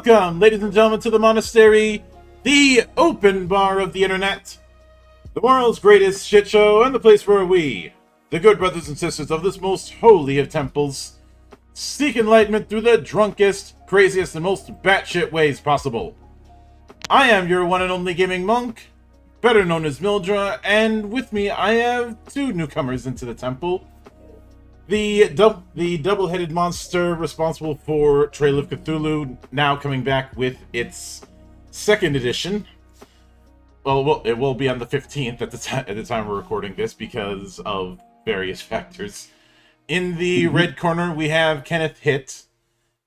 Welcome, ladies and gentlemen, to the monastery, the open bar of the internet, the world's greatest shit show, and the place where we, the good brothers and sisters of this most holy of temples, seek enlightenment through the drunkest, craziest, and most batshit ways possible. I am your one and only gaming monk, better known as Mildra, and with me I have two newcomers into the temple. The double-headed monster responsible for Trail of Cthulhu, now coming back with its second edition. Well, it will be on the 15th at the time we're recording this because of various factors. In the red corner, we have Kenneth Hite,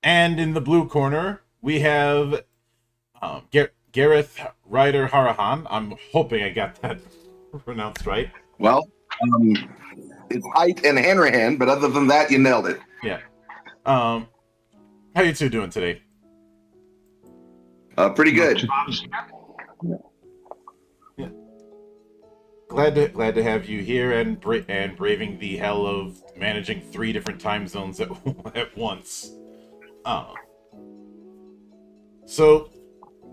and in the blue corner, we have Gareth Ryder-Hanrahan. I'm hoping I got that pronounced right. Well, it's Hite and Hanrahan, but other than that, you nailed it. Yeah. How you two doing today? Pretty good. Yeah. Glad to have you here and braving the hell of managing 3 different time zones at once. So,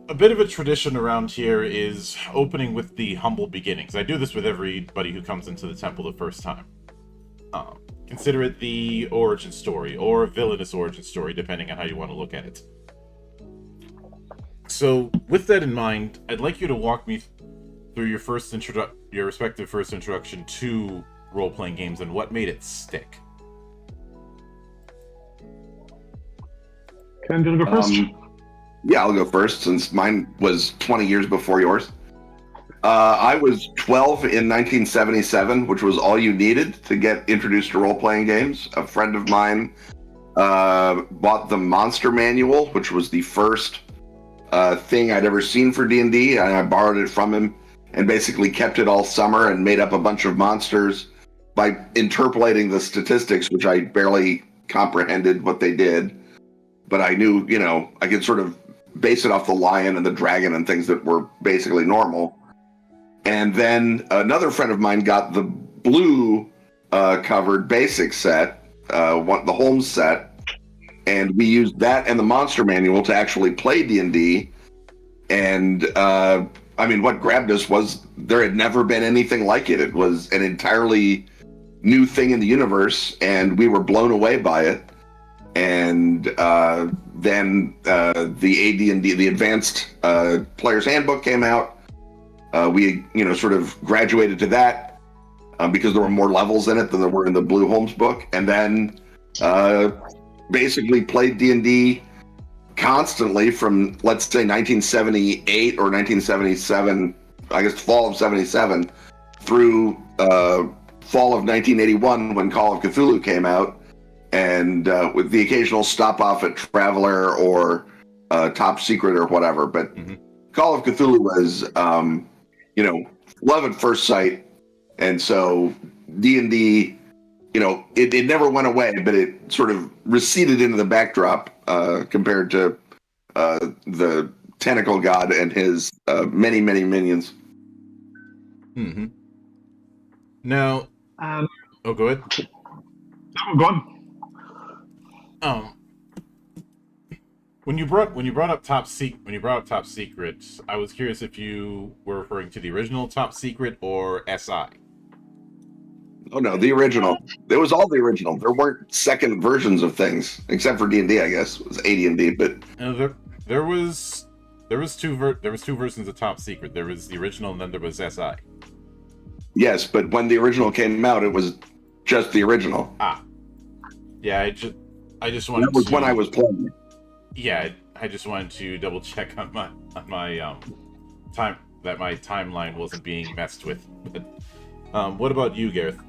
a bit of a tradition around here is opening with the humble beginnings. I do this with everybody who comes into the temple the first time. Consider it the origin story, or villainous origin story, depending on how you want to look at it. So, with that in mind, I'd like you to walk me through your respective first introduction to role-playing games and what made it stick. Ken, do you want to go first? Yeah, I'll go first, since mine was 20 years before yours. I was 12 in 1977, which was all you needed to get introduced to role-playing games. A friend of mine bought the Monster Manual, which was the first thing I'd ever seen for D&D, and I borrowed it from him and basically kept it all summer and made up a bunch of monsters by interpolating the statistics, which I barely comprehended what they did. But I knew, I could sort of base it off the lion and the dragon and things that were basically normal. And then another friend of mine got the blue covered basic set, the Holmes set, and we used that and the Monster Manual to actually play D&D. And what grabbed us was there had never been anything like it. It was an entirely new thing in the universe, and we were blown away by it. And then the AD&D, the Advanced Player's Handbook came out. We, sort of graduated to that because there were more levels in it than there were in the Blue Holmes book. And then basically played D&D constantly from, let's say, 1978 or 1977, I guess fall of 77, through fall of 1981 when Call of Cthulhu came out. And with the occasional stop off at Traveler or Top Secret or whatever. But Call of Cthulhu was, love at first sight. And so D&D, it never went away, but it sort of receded into the backdrop compared to the Tentacle God and his many, many minions. Mm-hmm. Now, go ahead. No, go on. When you brought up Top Secret, I was curious if you were referring to the original Top Secret or SI. Oh no, the original. It was all the original. There weren't second versions of things, except for D&D, I guess. It was AD&D, but there was two versions of Top Secret. There was the original, and then there was SI. Yes, but when the original came out, it was just the original. Yeah, I just wanted. That was when I was playing. Yeah, I just wanted to double check on my time that my timeline wasn't being messed with. But, what about you, Gareth?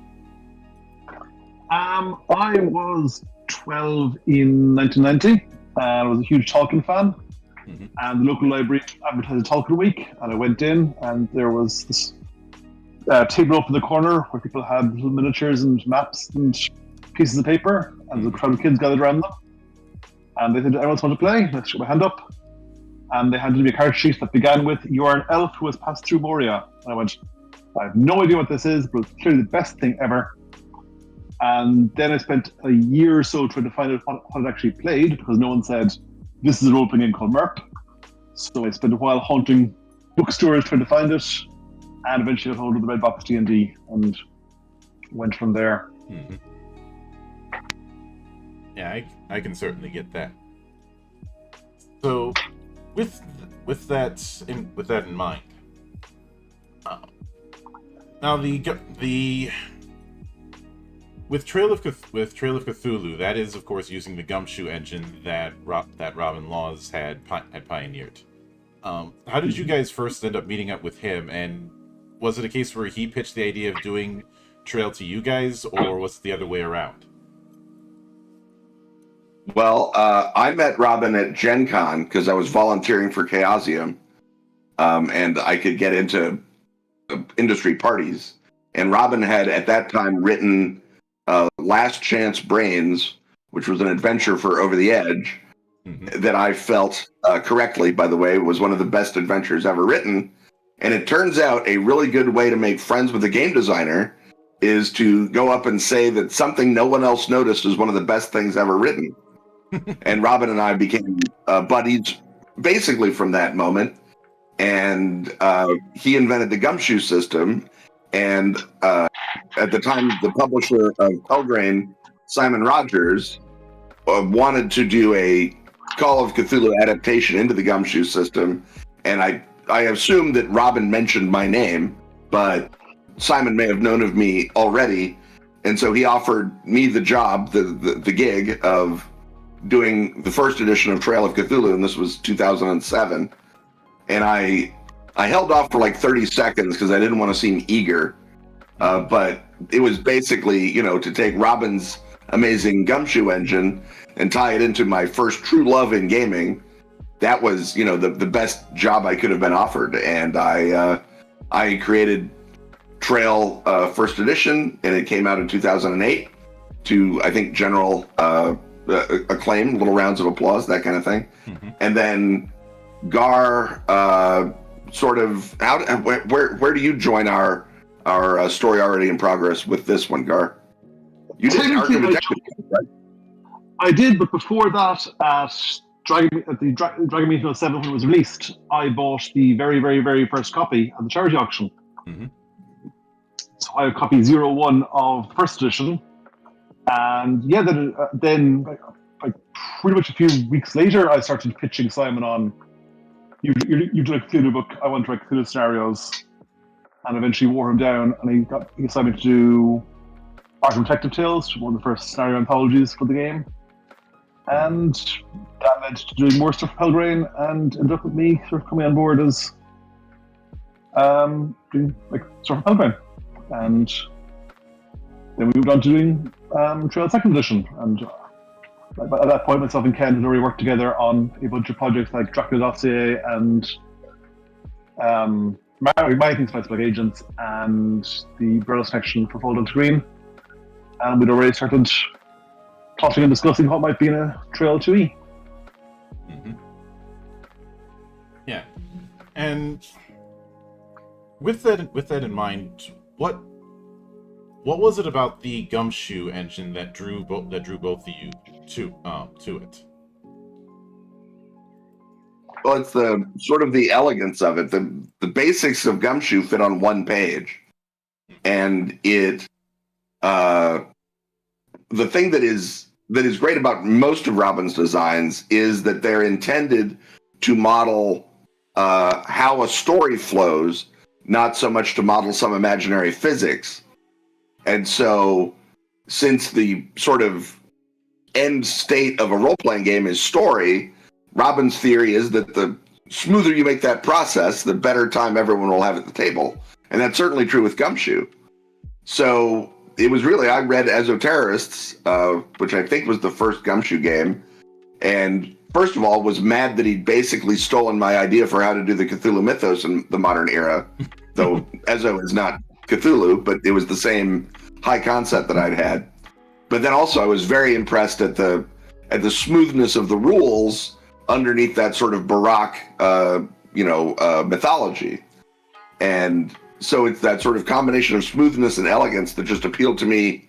I was 12 in 1990. I was a huge Tolkien fan, and the local library advertised Tolkien Week, and I went in, and there was this table up in the corner where people had little miniatures and maps and pieces of paper, and the crowd of kids gathered around them. And they said, "Anyone want to play?" Let's put my hand up. And they handed me a card sheet that began with, "You are an elf who has passed through Moria." And I went, I have no idea what this is, but it's clearly the best thing ever. And then I spent a year or so trying to find out what it actually played, because no one said, this is a role-playing game called MERP. So I spent a while hunting bookstores trying to find it, and eventually got hold of the Red Box D&D and went from there. Mm-hmm. Yeah, I can certainly get that. So, with that in mind, now with Trail of Cthulhu, that is of course using the Gumshoe engine that Robin Laws had pioneered. How did you guys first end up meeting up with him, and was it a case where he pitched the idea of doing Trail to you guys, or was it the other way around? Well, I met Robin at Gen Con because I was volunteering for Chaosium, and I could get into industry parties. And Robin had, at that time, written Last Chance Brains, which was an adventure for Over the Edge, that I felt, correctly, by the way, was one of the best adventures ever written. And it turns out a really good way to make friends with a game designer is to go up and say that something no one else noticed is one of the best things ever written. And Robin and I became buddies basically from that moment. And he invented the Gumshoe system. And at the time, the publisher of Pelgrane, Simon Rogers, wanted to do a Call of Cthulhu adaptation into the Gumshoe system. And I assumed that Robin mentioned my name, but Simon may have known of me already. And so he offered me the job, the gig of doing the first edition of Trail of Cthulhu, and this was 2007. And I held off for like 30 seconds because I didn't want to seem eager. But it was basically, to take Robin's amazing Gumshoe engine and tie it into my first true love in gaming. That was, the best job I could have been offered. And I created Trail first edition, and it came out in 2008 to, I think, general acclaim, little rounds of applause, that kind of thing. And then Gar sort of where do you join our story already in progress with this one, Gar? You did Arc of Detective, right? I did, but before that, at Dragon Meeting 07, when it was released, I bought the very, very, very first copy at the charity auction. So I have copy 01 of the first edition. And yeah, then pretty much a few weeks later, I started pitching Simon on, you do a Cthulhu book, I want to write Cthulhu scenarios, and eventually wore him down, and he got Simon to do Arkham Detective Tales, one of the first scenario anthologies for the game. And that led to doing more stuff for Pelgrane, and ended up with me sort of coming on board as doing stuff for Pelgrane. And then we moved on to doing Trail 2nd Edition, and at that point, myself and Ken had already worked together on a bunch of projects like Dracula Dossier and My Things by Spec Agents and the Brothers Connection for Fold Green. And we'd already started talking and discussing what might be in a Trail 2E. Yeah. And with that in mind, what was it about the Gumshoe engine that drew both of you to it? Well, it's the elegance of it. The basics of Gumshoe fit on one page, and it the thing that is great about most of Robin's designs is that they're intended to model how a story flows, not so much to model some imaginary physics. And so, since the sort of end state of a role-playing game is story, Robin's theory is that the smoother you make that process, the better time everyone will have at the table. And that's certainly true with Gumshoe. So it was really, I read Esoterrorists, which I think was the first Gumshoe game, and first of all was mad that he'd basically stolen my idea for how to do the Cthulhu mythos in the modern era, though Ezo is not Cthulhu, but it was the same high concept that I'd had. But then also I was very impressed at the smoothness of the rules underneath that sort of Baroque, mythology. And so it's that sort of combination of smoothness and elegance that just appealed to me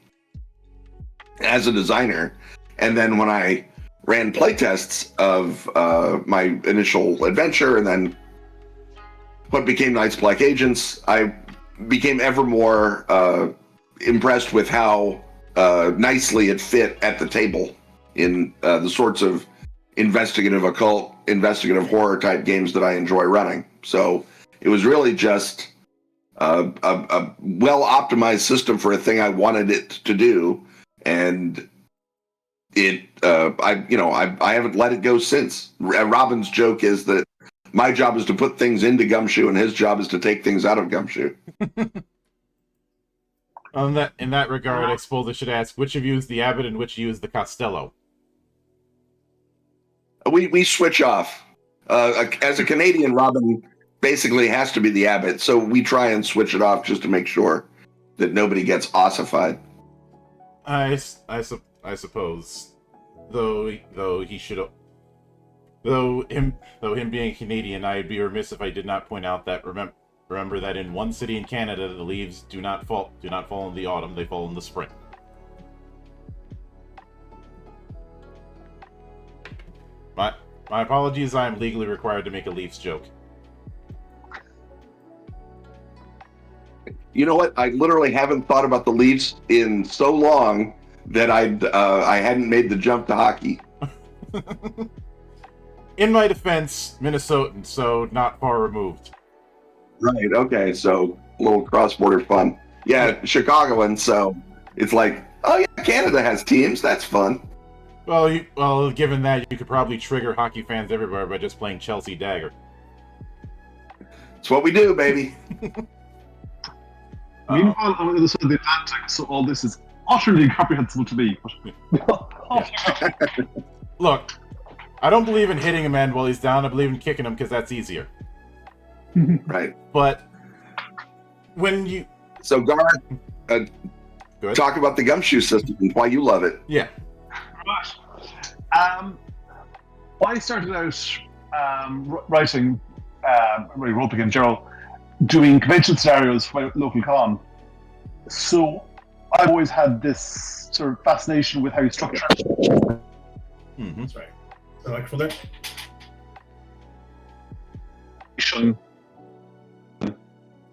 as a designer. And then when I ran playtests of my initial adventure, and then what became Knights Black Agents, I became ever more impressed with how nicely it fit at the table in the sorts of investigative occult, investigative horror type games that I enjoy running. So it was really just a well optimized system for a thing I wanted it to do, and I haven't let it go since. Robin's joke is that my job is to put things into Gumshoe, and his job is to take things out of Gumshoe. In that regard, I suppose I should ask, which of you is the Abbot and which of you is the Costello? We switch off. As a Canadian, Robin basically has to be the Abbot, so we try and switch it off just to make sure that nobody gets ossified. I suppose, though him being a Canadian, I'd be remiss if I did not point out that remember that in one city in Canada, the leaves do not fall in the autumn; they fall in the spring. My apologies. I am legally required to make a Leafs joke. You know what? I literally haven't thought about the Leafs in so long that I hadn't made the jump to hockey. In my defense, Minnesotan, so not far removed. Right. Okay. So a little cross-border fun. Yeah, Chicagoan. So it's like, oh yeah, Canada has teams. That's fun. Well, given that, you could probably trigger hockey fans everywhere by just playing Chelsea Dagger. It's what we do, baby. Meanwhile, on the other side of the Atlantic, so all this is utterly incomprehensible to me. Look, I don't believe in hitting a man while he's down. I believe in kicking him because that's easier. Right. But when you... So, Gareth, talk about the Gumshoe system and why you love it. Yeah. Right. I started out writing, role-playing in general, doing convention scenarios for local con. So I've always had this sort of fascination with how you structure. Mm-hmm. That's right. So, like for that.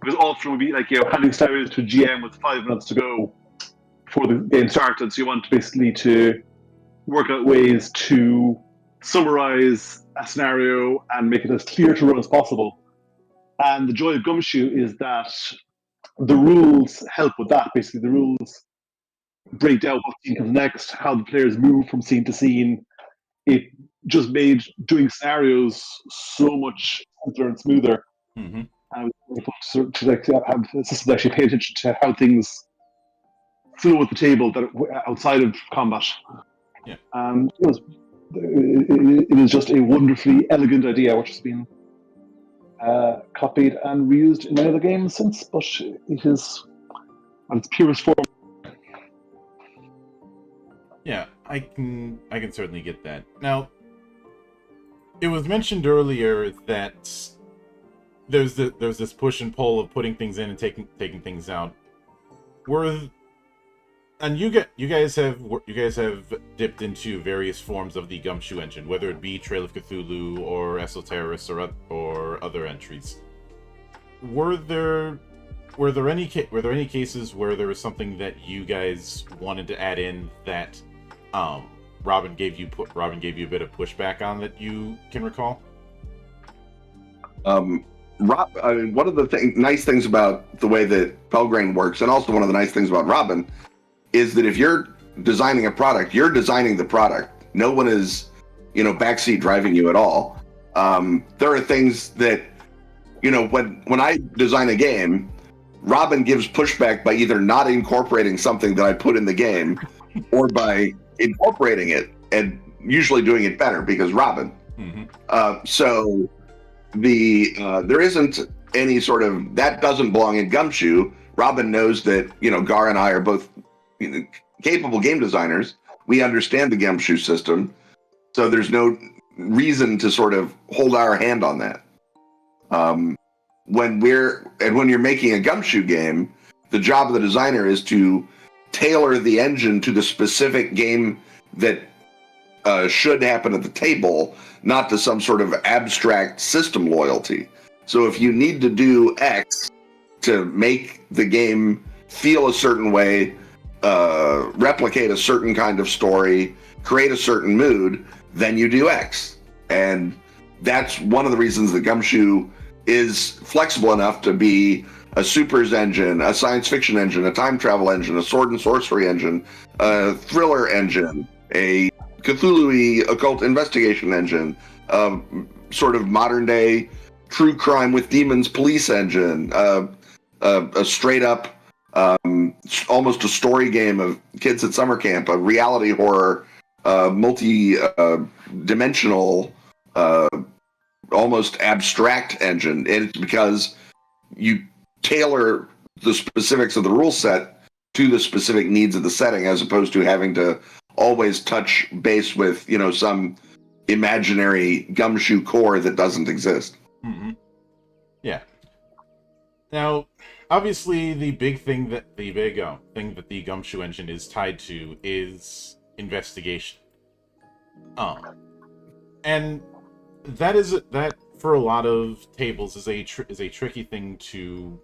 Because often would be like, handing scenarios to a GM with 5 minutes to go before the game started. So you want basically to work out ways to summarize a scenario and make it as clear to run as possible. And the joy of Gumshoe is that the rules help with that. Basically, the rules break down what scene comes next, how the players move from scene to scene. It just made doing scenarios so much simpler and smoother. Mm-hmm. And it was wonderful to have a system that actually pay attention to how things flow at the table that outside of combat. Yeah. It was just a wonderfully elegant idea, which has been copied and reused in many other games since, but it is on its purest form. Yeah, I can certainly get that. Now, it was mentioned earlier that there's this push and pull of putting things in and taking things out. And you guys have dipped into various forms of the Gumshoe engine, whether it be Trail of Cthulhu or Esoterror or other entries. Were there any cases where there was something that you guys wanted to add in that Robin gave you a bit of pushback on that you can recall? One of the nice things about the way that Pelgrane works, and also one of the nice things about Robin, is that if you're designing a product, you're designing the product. No one is, backseat driving you at all. There are things that, when I design a game, Robin gives pushback by either not incorporating something that I put in the game, or by incorporating it and usually doing it better because Robin. Mm-hmm. So there isn't any sort of that doesn't belong in Gumshoe. Robin knows that Gar and I are both capable game designers. We understand the Gumshoe system, so there's no reason to sort of hold our hand on that. When you're making a Gumshoe game, the job of the designer is to tailor the engine to the specific game that should happen at the table, not to some sort of abstract system loyalty. So if you need to do X to make the game feel a certain way, replicate a certain kind of story, create a certain mood, then you do X. And that's one of the reasons that Gumshoe is flexible enough to be a supers engine, a science fiction engine, a time travel engine, a sword and sorcery engine, a thriller engine, a Cthulhu-y occult investigation engine, sort of modern day true crime with demons police engine, a straight up almost a story game of kids at summer camp, a reality horror, multi-dimensional, almost abstract engine. And it's because you tailor the specifics of the rule set to the specific needs of the setting, as opposed to having to always touch base with, some imaginary Gumshoe core that doesn't exist. Mm-hmm. Yeah. Now, obviously, the big thing that the Gumshoe engine is tied to is investigation. And that for a lot of tables is a tricky thing to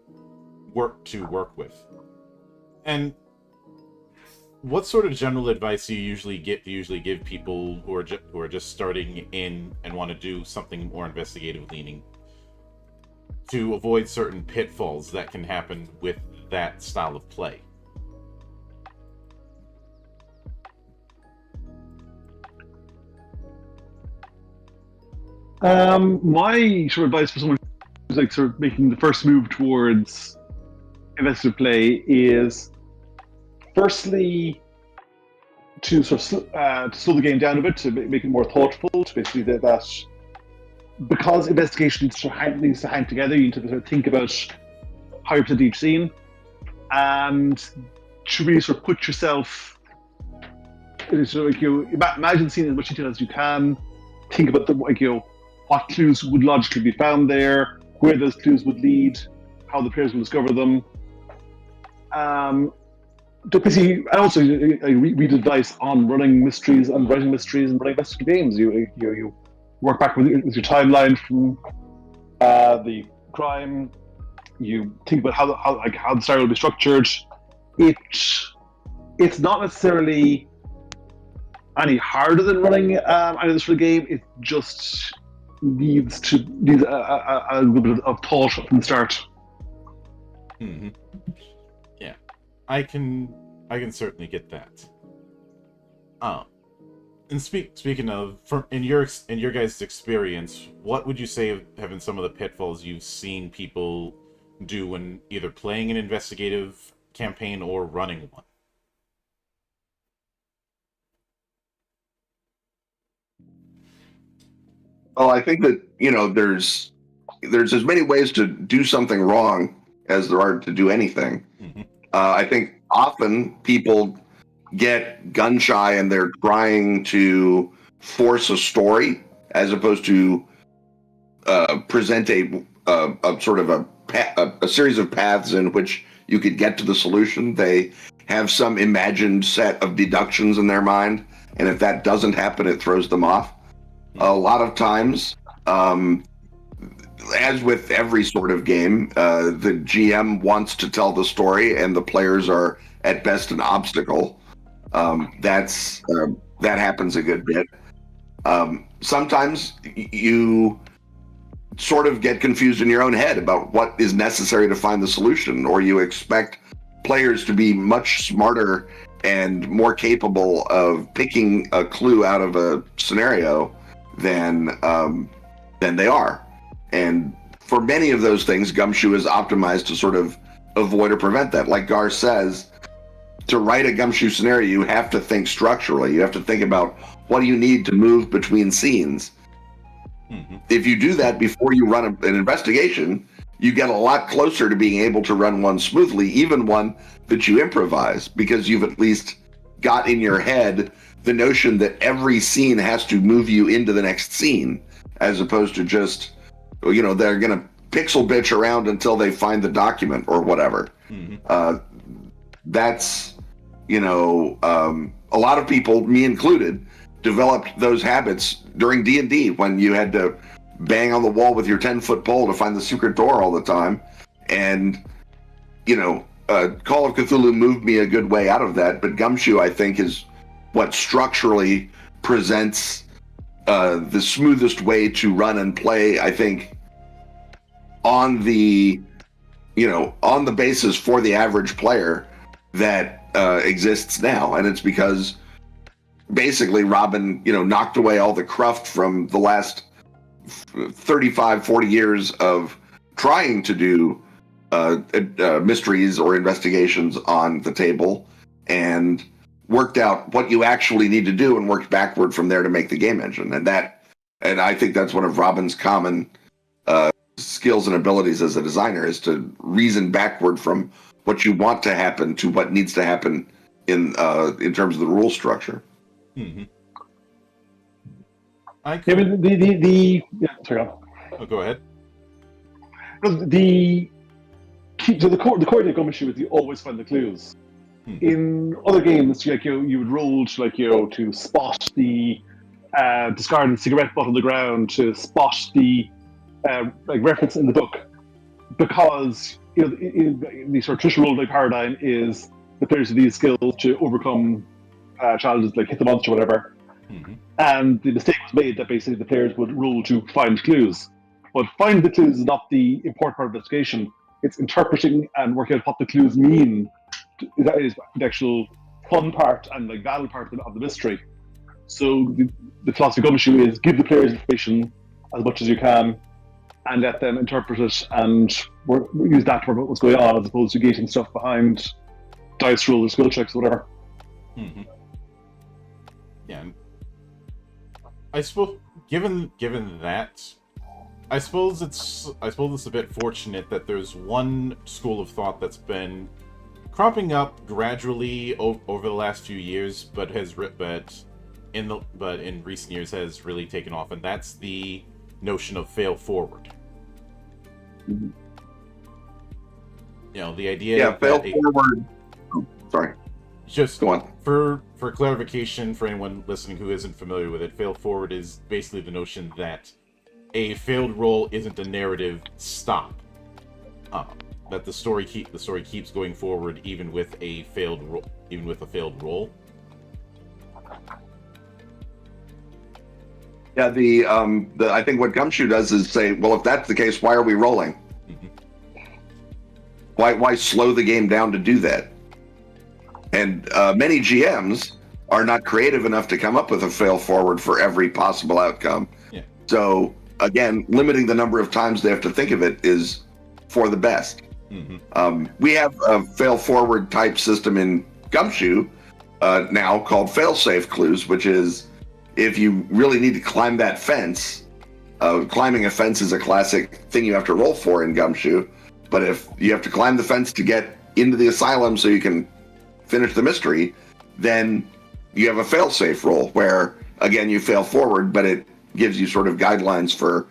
work with. And what sort of general advice do you usually give people who are just starting in and want to do something more investigative leaning to avoid certain pitfalls that can happen with that style of play? My sort of advice for someone who's like sort of making the first move towards investigative play is, firstly, to sort of to slow the game down a bit, to make it more thoughtful, to basically that because investigation needs to hang together, you need to sort of think about how you present each scene, and to really sort of put yourself, sort of imagine the scene as much detail as you can. Think about what clues would logically be found there, where those clues would lead, how the players will discover them. And also read advice on running mysteries and writing mysteries and running investigative games. You work back with your timeline from the crime. You think about how the story will be structured. It's not necessarily any harder than running any other sort of game. It just needs a little bit of thought from the start. Mm-hmm. Yeah, I can certainly get that. And speaking of, in your guys' experience, what would you say have been some of the pitfalls you've seen people do when either playing an investigative campaign or running one? Well, I think that, there's as many ways to do something wrong as there are to do anything. Mm-hmm. I think often people get gun shy and they're trying to force a story as opposed to present a sort of a series of paths in which you could get to the solution. They have some imagined set of deductions in their mind, and if that doesn't happen, it throws them off. A lot of times, as with every sort of game, the GM wants to tell the story, and the players are at best an obstacle. That happens a good bit. Sometimes you sort of get confused in your own head about what is necessary to find the solution, or you expect players to be much smarter and more capable of picking a clue out of a scenario than they are. And for many of those things, Gumshoe is optimized to sort of avoid or prevent that. Like Garth says, to write a Gumshoe scenario, you have to think structurally. You have to think about what do you need to move between scenes. Mm-hmm. If you do that before you run an investigation, you get a lot closer to being able to run one smoothly, even one that you improvise, because you've at least got in your head the notion that every scene has to move you into the next scene, as opposed to just, they're going to pixel bitch around until they find the document or whatever. Mm-hmm. That's, a lot of people, me included, developed those habits during D&D when you had to bang on the wall with your 10-foot pole to find the secret door all the time. And, Call of Cthulhu moved me a good way out of that, but Gumshoe, I think, is what structurally presents the smoothest way to run and play, I think, on the basis for the average player that exists now. And it's because basically Robin, knocked away all the cruft from the last 35, 40 years of trying to do mysteries or investigations on the table, and worked out what you actually need to do and worked backward from there to make the game engine. And I think that's one of Robin's common skills and abilities as a designer, is to reason backward from what you want to happen to what needs to happen in terms of the rule structure. Mm-hmm. Sorry, Oh, go ahead. The core of Gumshoe is you always find the clues. Mm-hmm. In other games, you would roll to spot the discarded cigarette butt on the ground, to spot the reference in the book, because the sort of traditional role-play paradigm is the players have these skills to overcome challenges like hit the monster or whatever. Mm-hmm. And the mistake was made that basically the players would roll to find clues. But finding the clues is not the important part of investigation. It's interpreting and working out what the clues mean. That is the actual fun part and valid part of the mystery. So the philosophy of Gumshoe is give the players information as much as you can, and let them interpret it and use that to work out what's going on, as opposed to gating stuff behind dice rolls or skill checks or whatever. Mm-hmm. Yeah, I suppose given that, I suppose it's a bit fortunate that there's one school of thought that's been cropping up gradually over the last few years, but in recent years has really taken off, and that's the notion of fail forward. Mm-hmm. The idea. Yeah, fail forward. Sorry. Just go on. For clarification, for anyone listening who isn't familiar with it, fail forward is basically the notion that a failed roll isn't a narrative stop. That the story keeps going forward even with a failed roll. Yeah, I think what Gumshoe does is say, well, if that's the case, why are we rolling? Mm-hmm. Why slow the game down to do that? And many GMs are not creative enough to come up with a fail forward for every possible outcome. Yeah. So again, limiting the number of times they have to think of it is for the best. Mm-hmm. We have a fail forward type system in Gumshoe now called fail-safe clues, which is if you really need to climb that fence. Climbing a fence is a classic thing you have to roll for in Gumshoe, but if you have to climb the fence to get into the asylum so you can finish the mystery, then you have a fail-safe roll where, again, you fail forward, but it gives you sort of guidelines for,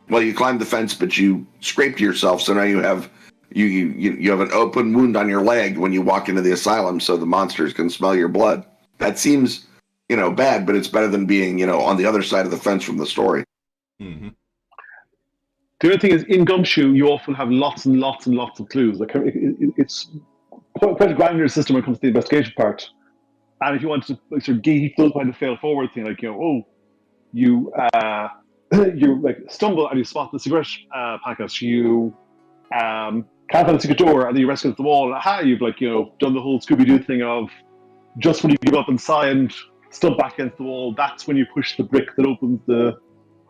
well, you climbed the fence, but you scraped yourself, so now you have an open wound on your leg when you walk into the asylum, so the monsters can smell your blood. That seems, bad, but it's better than being, on the other side of the fence from the story. Mm-hmm. The other thing is, in Gumshoe, you often have lots and lots and lots of clues. It's quite a granular system when it comes to the investigation part. And if you want to sort of gauge those by the fail forward thing, you stumble and you spot the cigarette packet, you can't find the secret door, and then you rest against the wall. You've done the whole Scooby-Doo thing of just when you give up and sigh and stump back against the wall, that's when you push the brick that opens the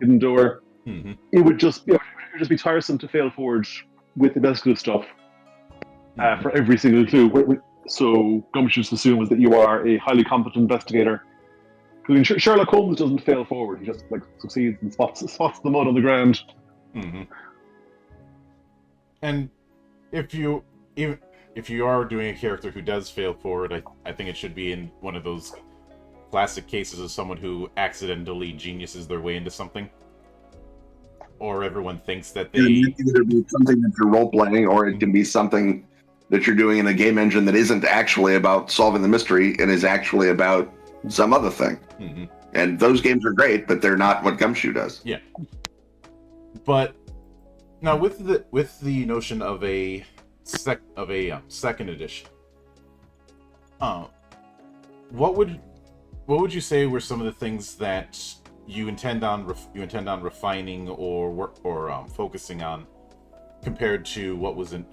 hidden door. Mm-hmm. It would just be tiresome to fail forward with investigative stuff for every single clue. So Gumshoe assumes that you are a highly competent investigator. Because Sherlock Holmes doesn't fail forward; he just succeeds and spots the mud on the ground. Mm-hmm. And if you are doing a character who does fail forward, I think it should be in one of those classic cases of someone who accidentally geniuses their way into something, or everyone thinks that they. It can either be something that you're role playing, or it can be something that you're doing in a game engine that isn't actually about solving the mystery and is actually about some other thing. Mm-hmm. And those games are great, but they're not what Gumshoe does. Yeah. But now with the notion of a second edition, what would you say were some of the things that you intend on refining or focusing on compared to what was in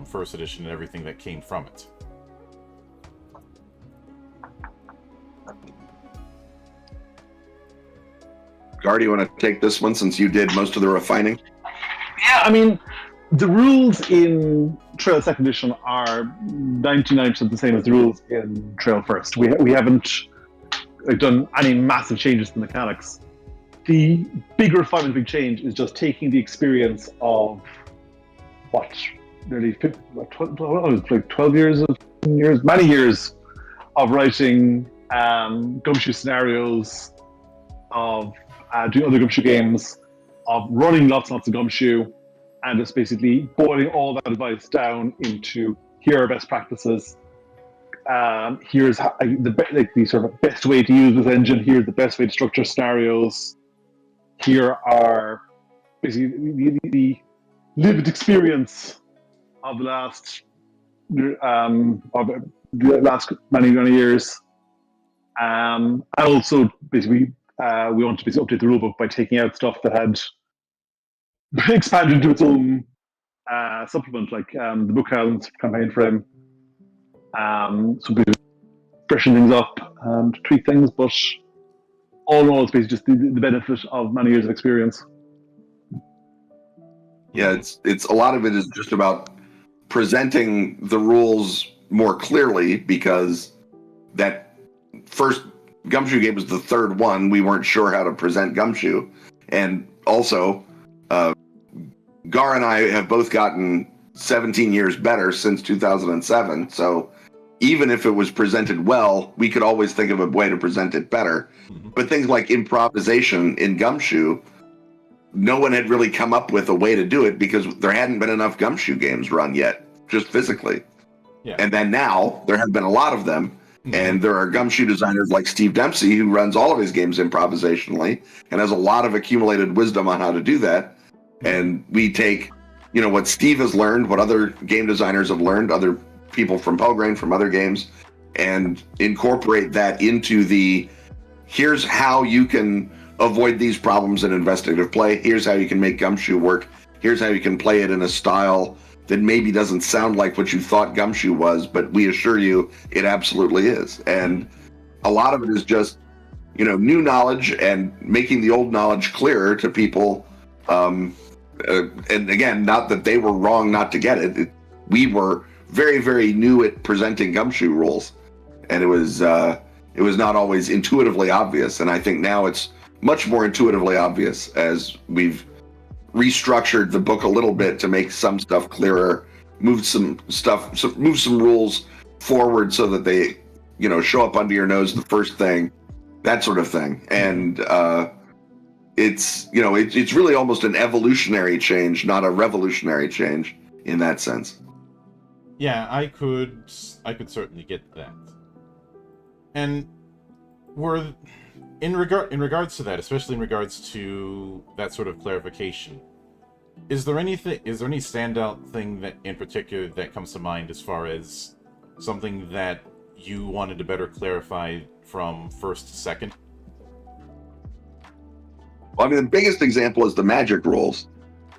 first edition and everything that came from it? Gar, do you want to take this one since you did most of the refining? Yeah, I mean, the rules in Trail Second Edition are 99% the same as the rules in Trail First. We haven't done any massive changes to the mechanics. The big refinement, big change is just taking the experience of nearly 12 years, many years of writing Gumshoe scenarios, of doing other Gumshoe games, of running lots and lots of Gumshoe, and just basically boiling all that advice down into here are best practices. Here's how, the sort of best way to use this engine. Here's the best way to structure scenarios. Here are basically the lived experience of the last many years. And also, basically, we want to basically update the rulebook by taking out stuff that had expanded into its own supplement, like the book campaign frame. So we freshen things up and tweak things, but all in all, it's basically just the benefit of many years of experience. Yeah, it's a lot of it is just about presenting the rules more clearly, because that first Gumshoe game was the third one. We weren't sure how to present Gumshoe, and also Gar and I have both gotten 17 years better since 2007. So even if it was presented well, we could always think of a way to present it better. Mm-hmm. But things like improvisation in Gumshoe, no one had really come up with a way to do it because there hadn't been enough Gumshoe games run yet, just physically. Yeah. And then now there have been a lot of them. Mm-hmm. And there are Gumshoe designers like Steve Dempsey, who runs all of his games improvisationally and has a lot of accumulated wisdom on how to do that. Mm-hmm. And we take, what Steve has learned, what other game designers have learned, other people from Pelgrane, from other games, and incorporate that into here's how you can avoid these problems in investigative play. Here's how you can make Gumshoe work. Here's how you can play it in a style that maybe doesn't sound like what you thought Gumshoe was, but we assure you it absolutely is. And a lot of it is just, new knowledge and making the old knowledge clearer to people. And again, not that they were wrong not to get it. We were very, very new at presenting Gumshoe rules, and it was not always intuitively obvious. And I think now it's much more intuitively obvious as we've restructured the book a little bit to make some stuff clearer, move some rules forward so that they, show up under your nose the first thing, that sort of thing. And it's really almost an evolutionary change, not a revolutionary change in that sense. Yeah, I could certainly get that. And in regards to that, especially in regards to that sort of clarification, is there any standout thing that in particular that comes to mind as far as something that you wanted to better clarify from first to second? Well, I mean, the biggest example is the magic rules,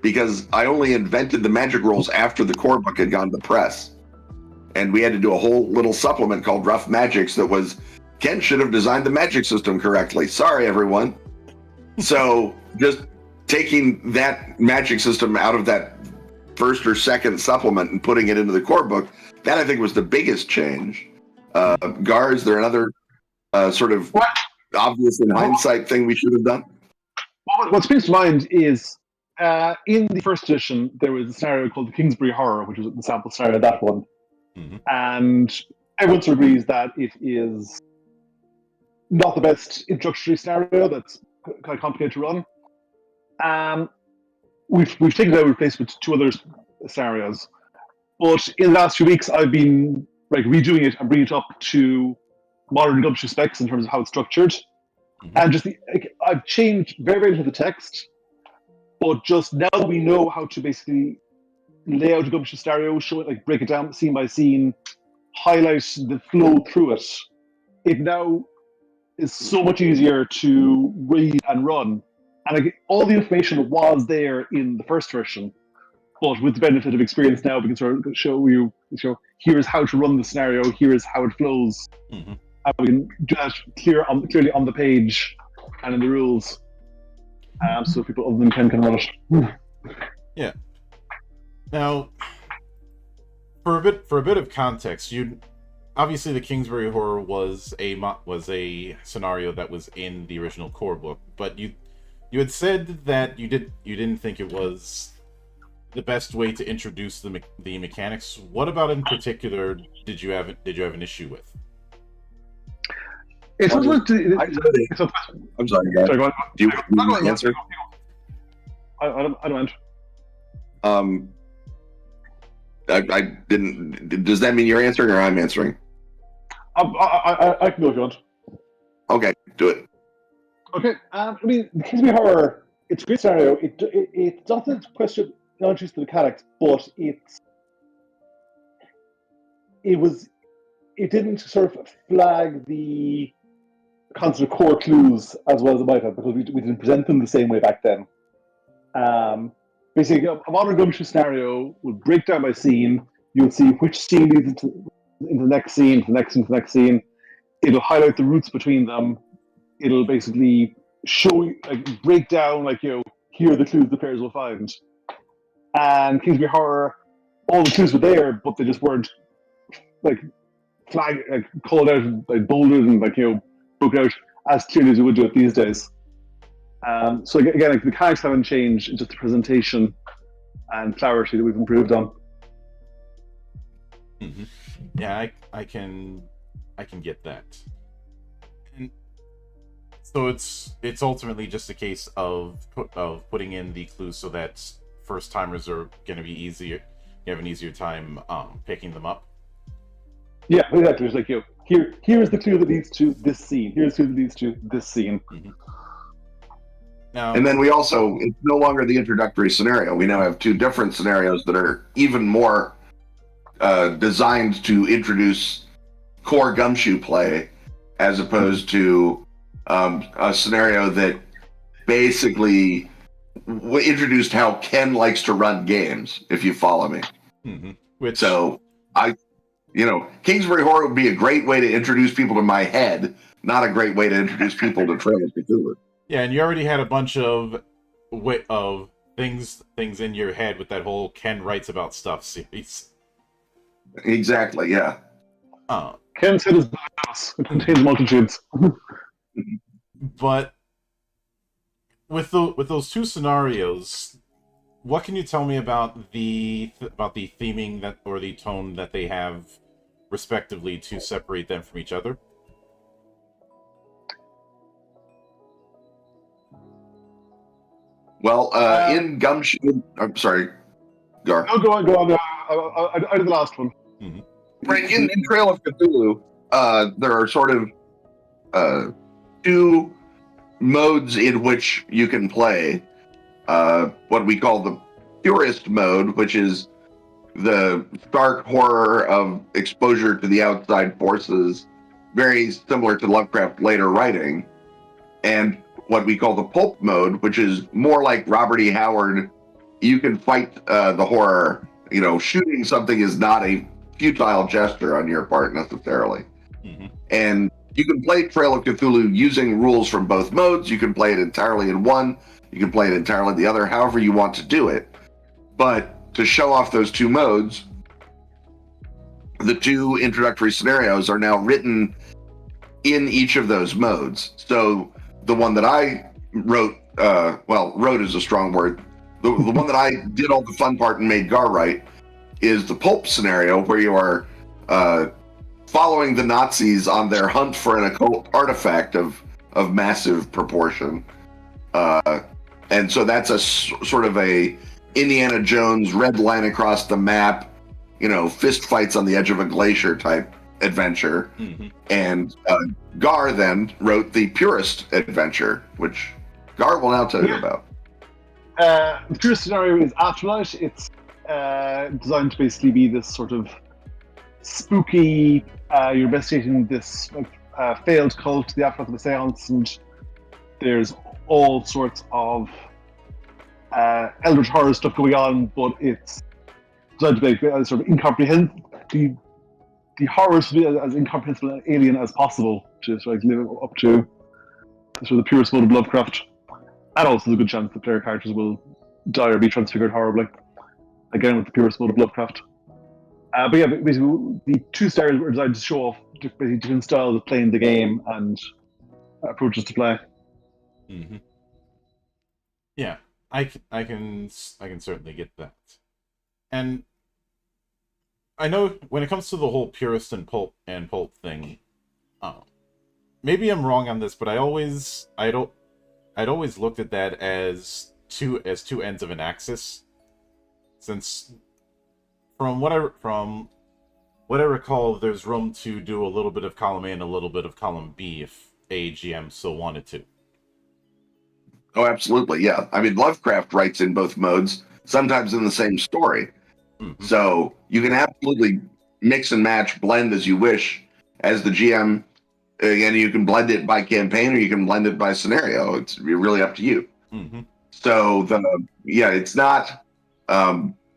because I only invented the magic rules after the core book had gone to press. And we had to do a whole little supplement called Rough Magics that was, Ken should have designed the magic system correctly. Sorry, everyone. So just taking that magic system out of that first or second supplement and putting it into the core book, that I think was the biggest change. Gar, is there another sort of obvious in hindsight thing we should have done? What springs to mind is in the first edition, there was a scenario called the Kingsbury Horror, which was the sample scenario of that one. Mm-hmm. And everyone sort of agrees that it is not the best introductory scenario. That's kind of complicated to run. We've taken it out and replaced it with two other scenarios. But in the last few weeks, I've been redoing it and bringing it up to modern Gumshoe specs in terms of how it's structured. And just I've changed very, very little of the text, but just now we know how to basically lay out a gumshoe scenario, show it, like break it down scene by scene, highlight the flow through it. It now is so much easier to read and run. And like, all the information was there in the first version, but with the benefit of experience now, we can sort of show you, here's how to run the scenario, here's how it flows. Mm-hmm. And we can do that clearly on the page and in the rules, so people other than Ken can run it. Yeah. Now, for a bit of context, obviously the Kingsbury Horror was a scenario that was in the original core book, but you had said that you didn't think it was the best way to introduce the mechanics. What about in particular did you have an issue with? I'm sorry, guys. Do you want to answer? I don't answer. I didn't. Does that mean you're answering or I'm answering? I can go if you want. Okay, do it. Okay. I mean, the Kingsbury Horror, it's a great scenario. It doesn't question not just the mechanics, but it didn't sort of flag the concept of core clues as well as it might have, because we didn't present them the same way back then. Basically, a modern gumshoe scenario would break down by scene. You'll see which scene leads into the next scene, to the next scene, to the next scene. It'll highlight the routes between them. It'll basically show, like, break down, like, here are the clues the players will find. And Kingsbury Horror, all the clues were there, but they just weren't, like, flagged, like, called out, like, bolded and, like, broken out as clearly as you would do it these days. So again, like, the mechanics haven't changed, it's just the presentation and clarity that we've improved on. Mm-hmm. Yeah, I can get that. And so it's ultimately just a case of putting in the clues so that first timers are going to be easier. You have an easier time picking them up. Yeah, exactly. It's like, here's the clue that leads to this scene. Here's the clue that leads to this scene. Mm-hmm. Now, and then it's no longer the introductory scenario. We now have two different scenarios that are even more designed to introduce core gumshoe play, as opposed to a scenario that basically introduced how Ken likes to run games, if you follow me. Mm-hmm. So Kingsbury Horror would be a great way to introduce people to my head, not a great way to introduce people to Trail of Cthulhu. Yeah, and you already had a bunch of things in your head with that whole Ken writes about stuff series. Exactly, yeah. Ken said his house. It contains multitudes. But with those two scenarios, what can you tell me about the theming that, or the tone that they have, respectively, to separate them from each other? Well, in Gumshoe, I'm sorry, Gar. No, go on. I did the last one. Mm-hmm. Right, in Trail of Cthulhu, there are sort of two modes in which you can play. What we call the purist mode, which is the stark horror of exposure to the outside forces, very similar to Lovecraft later writing, and what we call the pulp mode, which is more like Robert E. Howard. You can fight the horror. Shooting something is not a futile gesture on your part necessarily. Mm-hmm. And you can play Trail of Cthulhu using rules from both modes. You can play it entirely in one. You can play it entirely in the other, however you want to do it. But to show off those two modes, the two introductory scenarios are now written in each of those modes. So the one that I wrote, wrote is a strong word. The one that I did all the fun part and made Gar write is the pulp scenario, where you are following the Nazis on their hunt for an occult artifact of massive proportion. And so that's a sort of a Indiana Jones red line across the map, fist fights on the edge of a glacier type adventure, Mm-hmm. and Gar then wrote the Purist adventure, which Gar will now tell you about. The Purist scenario is Afterlight. It's designed to basically be this sort of spooky. You're investigating this failed cult, the afterlife of the seance, and there's all sorts of eldritch horror stuff going on, but it's designed to be sort of incomprehensible. The horrors to be as incomprehensible and alien as possible to sort of live up to sort of the purest mode of Lovecraft. And also there's a good chance the player characters will die or be transfigured horribly. Again, with the purest mode of Lovecraft. But yeah, basically, the two stars were designed to show off basically different styles of playing the game and approaches to play. Mm-hmm. Yeah, I can certainly get that. And I know when it comes to the whole purist and pulp thing, maybe I'm wrong on this, but I'd always looked at that as two ends of an axis, since from what I recall, there's room to do a little bit of column A and a little bit of column B if a GM so wanted to. Oh, absolutely, yeah. I mean, Lovecraft writes in both modes, sometimes in the same story. Mm-hmm. So you can absolutely mix and match, blend as you wish as the GM. Again, you can blend it by campaign or you can blend it by scenario. It's really up to you. Mm-hmm. So it's not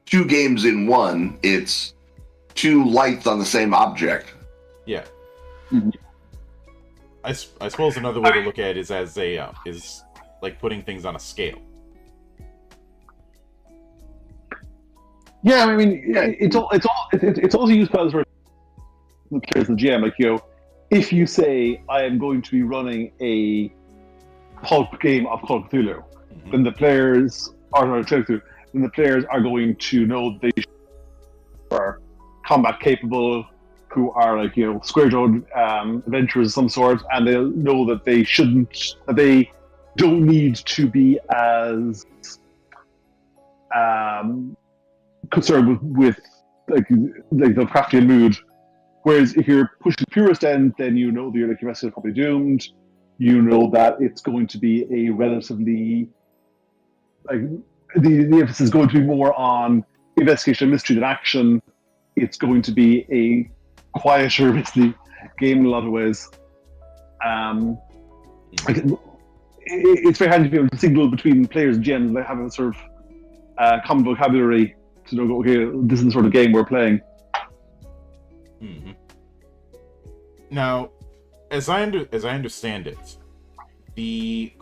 two games in one. It's two lights on the same object. Yeah. Mm-hmm. I suppose another way to look at it is as is like putting things on a scale. Yeah, I mean, it's also used by the players and the GM. Like, if you say I am going to be running a pulp game of Call of Cthulhu, mm-hmm. then the players are going to know they are combat capable, who are like square jawed adventurers of some sort, and they'll know that they don't need to be as concerned with like the Lovecraftian mood. Whereas if you're pushing the purist end, then you know that your message is probably doomed. You know that it's going to be a relatively the emphasis is going to be more on investigation and mystery than action. It's going to be a quieter, basically, game in a lot of ways. It's very handy to be able to signal between players and GMs. They have a sort of common vocabulary to know, okay, this is the sort of game we're playing. Mm-hmm. Now, as I understand it, the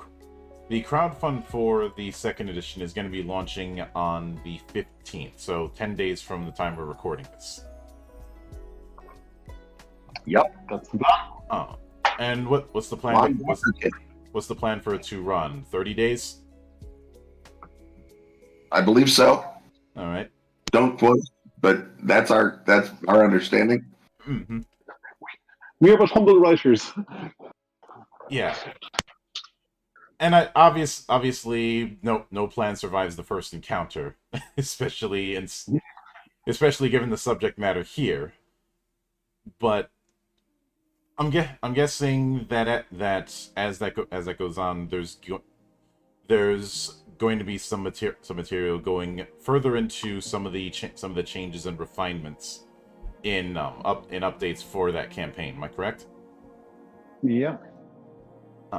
crowdfund for the second edition is going to be launching on the 15th, so 10 days from the time we're recording this. Yep, that's the plan. Oh, and what's the plan? What's the plan for it to run? 30 days? I believe so. All right. Don't quote, but that's our understanding. Mm-hmm. We are but humble writers. Yeah. And obviously, no plan survives the first encounter, especially given the subject matter here. But I'm guessing that as that goes on, there's going to be some material going further into some of the changes and refinements in updates for that campaign. Am I correct? Yeah.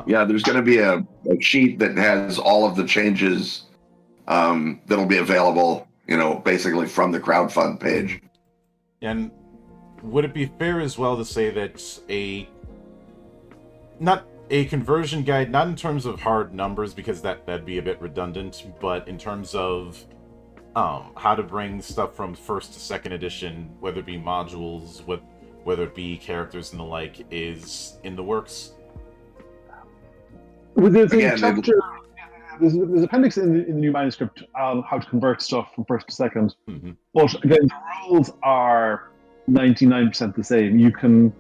Yeah, there's going to be a sheet that has all of the changes that'll be available, basically from the crowdfund page. And would it be fair as well to say that not a conversion guide, not in terms of hard numbers, because that'd be a bit redundant, but in terms of how to bring stuff from first to second edition, whether it be modules, whether it be characters and the like, is in the works? There's a chapter. There's appendix in the new manuscript on how to convert stuff from first to second. Mm-hmm. But again, the rules are 99% the same. You can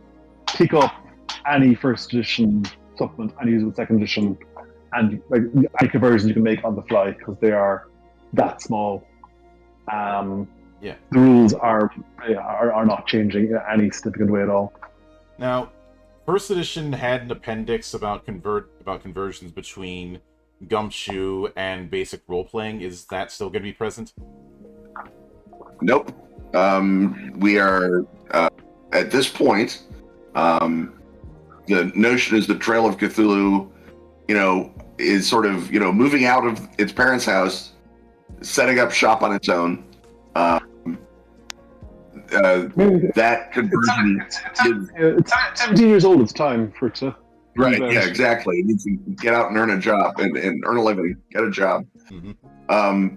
pick up any first edition supplement and use it with second edition, and any conversions you can make on the fly because they are that small. Yeah. The rules are not changing in any significant way at all. Now, first edition had an appendix about conversions between Gumshoe and basic role playing. Is that still going to be present? Nope. We are at this point. The notion is the Trail of Cthulhu, is sort of moving out of its parents' house, setting up shop on its own. That conversion it's 17 years old. It's time for it to. Right, yeah, exactly. You need to get out and earn a job and earn a living, get a job. Mm-hmm.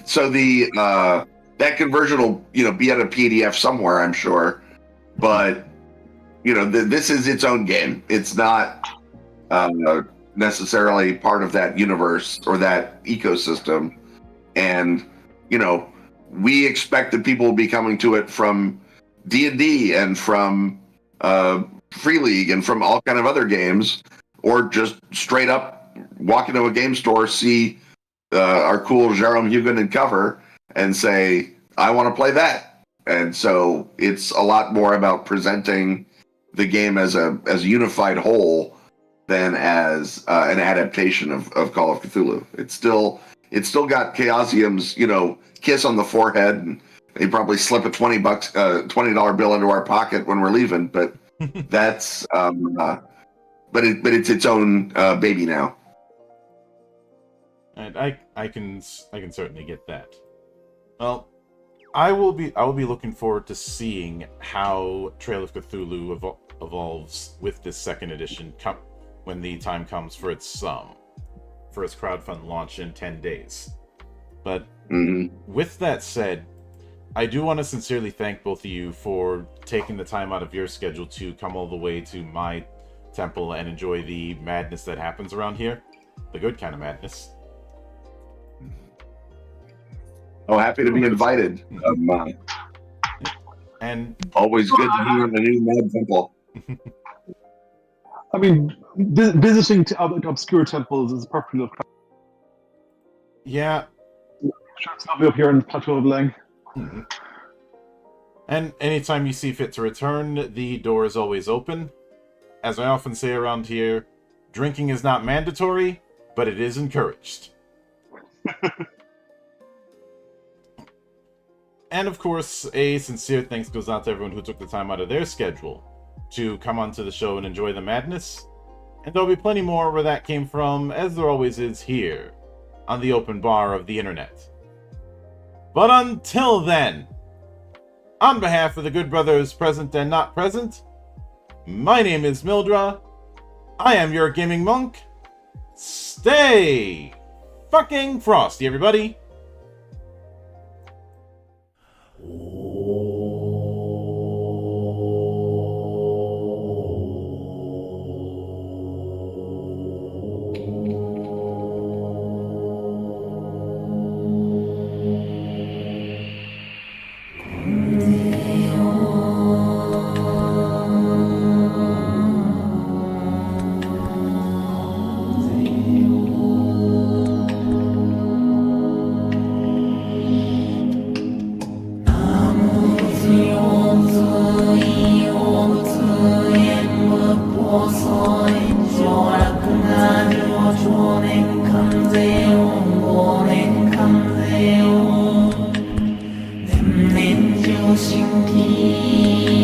So that conversion will be at a PDF somewhere, I'm sure, but this is its own game. It's not necessarily part of that universe or that ecosystem, and we expect that people will be coming to it from D&D and from Free League and from all kind of other games, or just straight up walk into a game store, see our cool Jerome Hugonin cover, and say, I want to play that. And so it's a lot more about presenting the game as a unified whole than as an adaptation of Call of Cthulhu. It's still got Chaosium's kiss on the forehead, and they probably slip a $20 bill into our pocket when we're leaving, but that's but it's its own baby now. And I can certainly get that. Well, I will be looking forward to seeing how Trail of Cthulhu evolves with this second edition when the time comes for its crowdfund launch in 10 days. But with that said, I do want to sincerely thank both of you for taking the time out of your schedule to come all the way to my temple and enjoy the madness that happens around here. The good kind of madness. Oh, happy to be invited. And always good to be in a new mad temple. I mean, visiting obscure temples is perfectly okay. Yeah. Sure, it's lovely up here in the Plateau of Lang. Mm-hmm. And anytime you see fit to return, the door is always open. As I often say around here, drinking is not mandatory, but it is encouraged. And of course, a sincere thanks goes out to everyone who took the time out of their schedule to come onto the show and enjoy the madness. And there'll be plenty more where that came from, as there always is here, on the open bar of the internet. But until then, on behalf of the good brothers present and not present, my name is Mildra. I am your gaming monk. Stay fucking frosty, everybody. 내 내 조심히